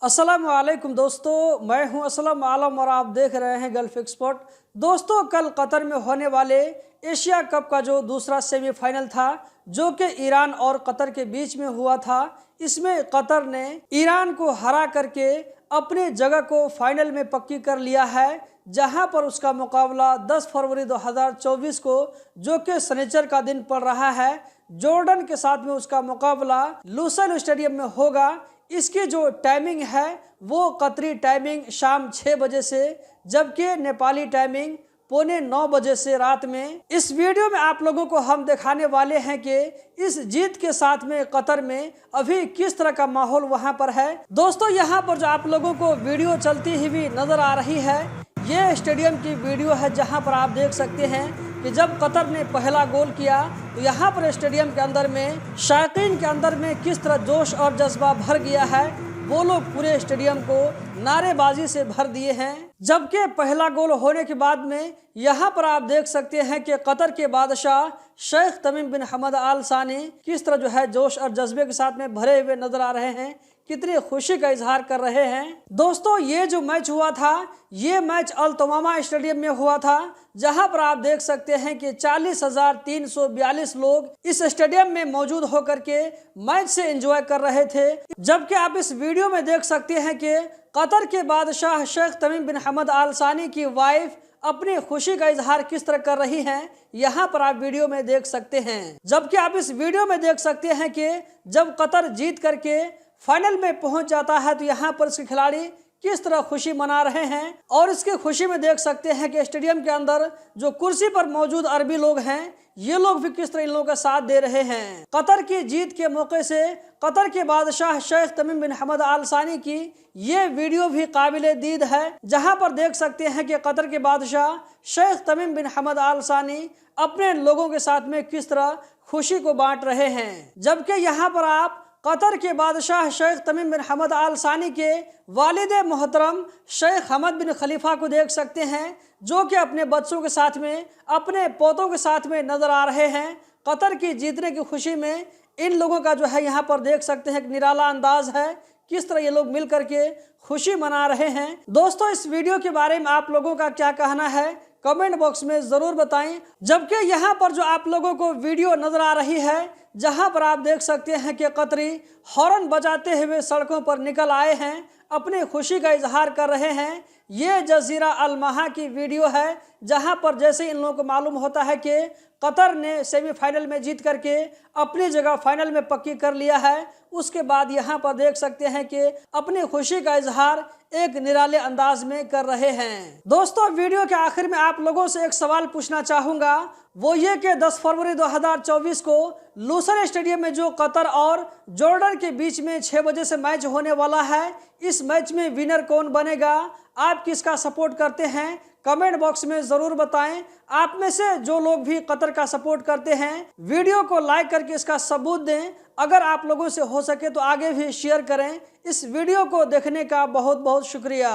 अस्सलाम वालेकुम दोस्तों, मैं हूं असलम आलम और आप देख रहे हैं गल्फ एक्सपर्ट। दोस्तों, कल कतर में होने वाले एशिया कप का जो दूसरा सेमीफाइनल था जो कि ईरान और कतर के बीच में हुआ था, इसमें कतर ने ईरान को हरा करके अपनी जगह को फाइनल में पक्की कर लिया है, जहां पर उसका मुकाबला 10 फरवरी 2024 को जो कि शनिचर का दिन पड़ रहा है, जॉर्डन के साथ में उसका मुकाबला लुसाइल स्टेडियम में होगा। इसकी जो टाइमिंग है वो कतरी टाइमिंग शाम 6 बजे से, जबकि नेपाली टाइमिंग पौने 9 बजे से रात में। इस वीडियो में आप लोगों को हम दिखाने वाले हैं कि इस जीत के साथ में कतर में अभी किस तरह का माहौल वहां पर है। दोस्तों, यहां पर जो आप लोगों को वीडियो चलती हुई नजर आ रही है, ये स्टेडियम की वीडियो है, जहां पर आप देख सकते हैं कि जब कतर ने पहला गोल किया तो यहाँ पर स्टेडियम के अंदर में शायकीन के अंदर में किस तरह जोश और जज्बा भर गया है। वो लोग पूरे स्टेडियम को नारेबाजी से भर दिए हैं। जबकि पहला गोल होने के बाद में यहाँ पर आप देख सकते हैं कि कतर के बादशाह शेख तमीम बिन हमद आल सानी किस तरह जो है जोश और जज्बे के साथ में भरे हुए नजर आ रहे हैं, कितनी खुशी का इजहार कर रहे हैं। दोस्तों, ये जो मैच हुआ था, ये मैच अल तमामा स्टेडियम में हुआ था, जहां पर आप देख सकते हैं कि 40,342 लोग इस स्टेडियम में मौजूद होकर के मैच से एंजॉय कर रहे थे। जबकि आप इस वीडियो में देख सकते हैं कि कतर के बादशाह शेख तमीम बिन हमद आल सानी की वाइफ अपनी खुशी का इजहार किस तरह कर रही हैं, यहाँ पर आप वीडियो में देख सकते हैं। जबकि आप इस वीडियो में देख सकते हैं कि जब कतर जीत करके फाइनल में पहुंच जाता है तो यहाँ पर इसके खिलाड़ी किस तरह खुशी मना रहे हैं। और इसकी खुशी में देख सकते हैं कि स्टेडियम के अंदर जो कुर्सी पर मौजूद अरबी लोग हैं, ये लोग भी किस तरह इन लोगों का साथ दे रहे हैं। कतर की जीत के मौके से कतर के बादशाह शेख तमीम बिन हमद आल सानी की ये वीडियो भी काबिल दीद है, जहां पर देख सकते हैं कि कतर के बादशाह शेख तमीम बिन हमद आल सानी अपने लोगों के साथ में किस तरह खुशी को बांट रहे हैं। जबकि यहाँ पर आप कतर के बादशाह शेख तमीम बिन हमद आल सानी के वालिद मोहतरम शेख हमद बिन खलीफा को देख सकते हैं, जो कि अपने बच्चों के साथ में अपने पोतों के साथ में नजर आ रहे हैं। कतर की जीतने की खुशी में इन लोगों का जो है यहाँ पर देख सकते हैं एक निराला अंदाज है, किस तरह ये लोग मिल करके खुशी मना रहे हैं। दोस्तों, इस वीडियो के बारे में आप लोगों का क्या कहना है, कमेंट बॉक्स में जरूर बताएं। जबकि यहाँ पर जो आप लोगों को वीडियो नजर आ रही है, जहां पर आप देख सकते हैं कि कतरी हॉर्न बजाते हुए सड़कों पर निकल आए हैं, अपनी खुशी का इजहार कर रहे हैं। ये जजीरा अल महा की वीडियो है, जहां पर जैसे इन लोगों को मालूम होता है कि कतर ने सेमीफाइनल में जीत करके अपनी जगह फाइनल में पक्की कर लिया है, उसके बाद यहाँ पर देख सकते हैं कि अपनी खुशी का इजहार एक निराले अंदाज में कर रहे हैं। दोस्तों, वीडियो के आखिर में आप लोगों से एक सवाल पूछना चाहूंगा, वो ये कि 10 फरवरी 2024 को लुसाइल स्टेडियम में जो कतर और जॉर्डन के बीच में 6 बजे से मैच होने वाला है, इस मैच में विनर कौन बनेगा, आप किसका सपोर्ट करते हैं, कमेंट बॉक्स में जरूर बताएं। आप में से जो लोग भी कतर का सपोर्ट करते हैं, वीडियो को लाइक करके इसका सबूत दें। अगर आप लोगों से हो सके तो आगे भी शेयर करें। इस वीडियो को देखने का बहुत बहुत शुक्रिया।